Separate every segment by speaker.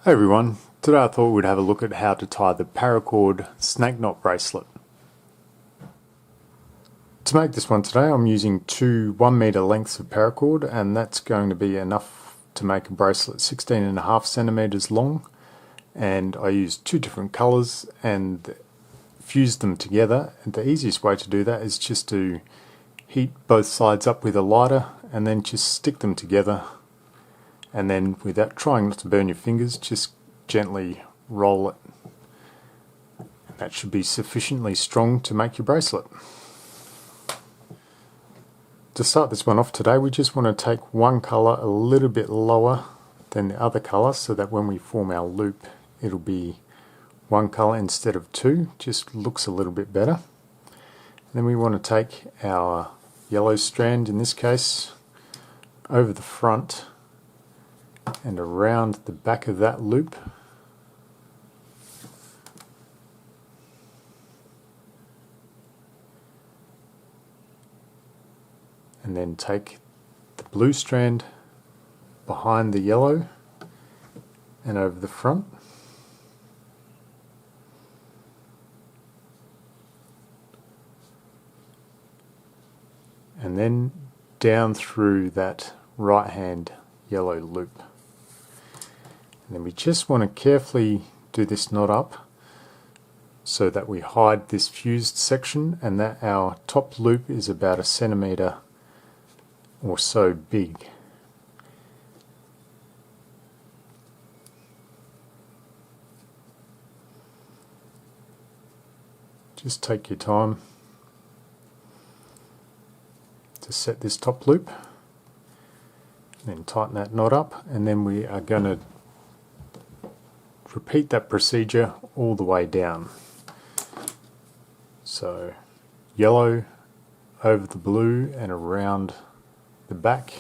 Speaker 1: Hey everyone, today I thought we'd have a look at how to tie the Paracord snake knot bracelet. To make this one today I'm using two 1 meter lengths of paracord, and that's going to be enough to make a bracelet 16.5 centimeters long, and I used two different colors and fused them together. And the easiest way to do that is just to heat both sides up with a lighter and then just stick them together. And then, without trying not to burn your fingers, just gently roll it. And that should be sufficiently strong to make your bracelet. To start this one off today, we just want to take one colour a little bit lower than the other colour, so that when we form our loop it'll be one colour instead of two. Just looks a little bit better. And then we want to take our yellow strand, in this case, over the front and around the back of that loop, and then take the blue strand behind the yellow and over the front, and then down through that right hand yellow loop. And then we just want to carefully do this knot up so that we hide this fused section, and that our top loop is about 1 centimeter or so big. Just take your time to set this top loop, then tighten that knot up, and then we are going to repeat that procedure all the way down. So yellow over the blue and around the back,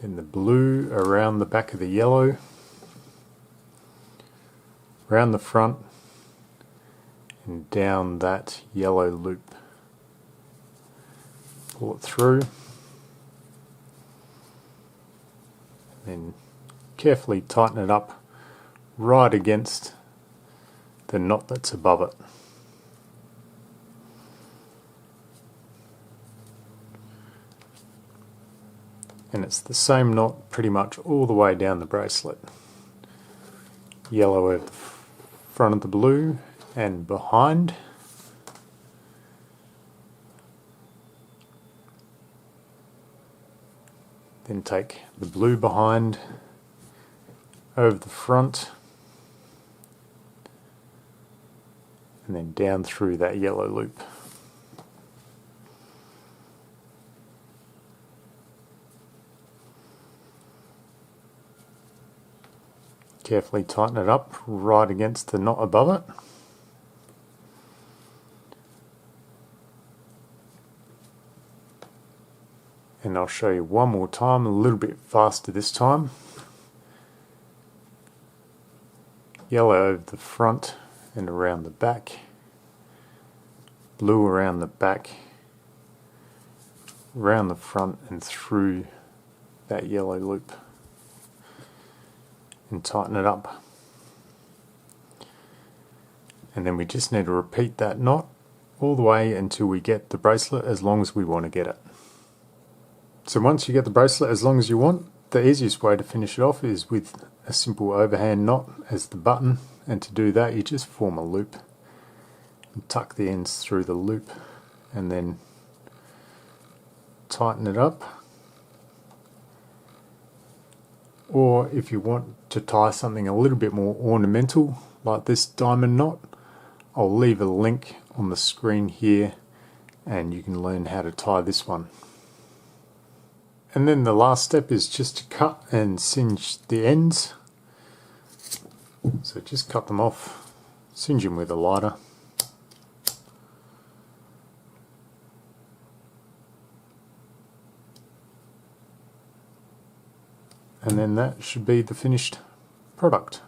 Speaker 1: then the blue around the back of the yellow, around the front and down that yellow loop. Pull it through, then carefully tighten it up right against the knot that's above it. And it's the same knot pretty much all the way down the bracelet. Yellow over the front of the blue and behind. Then take the blue behind, over the front, and then down through that yellow loop. Carefully tighten it up right against the knot above it. And I'll show you one more time, a little bit faster this time. Yellow over the front and around the back. Blue around the back, around the front and through that yellow loop. And tighten it up. And then we just need to repeat that knot all the way until we get the bracelet as long as we want to get it. So once you get the bracelet as long as you want, the easiest way to finish it off is with a simple overhand knot as the button, and to do that you just form a loop and tuck the ends through the loop and then tighten it up. Or if you want to tie something a little bit more ornamental like this diamond knot, I'll leave a link on the screen here and you can learn how to tie this one. And then the last step is just to cut and singe the ends. So just cut them off, singe them with a lighter. And then that should be the finished product.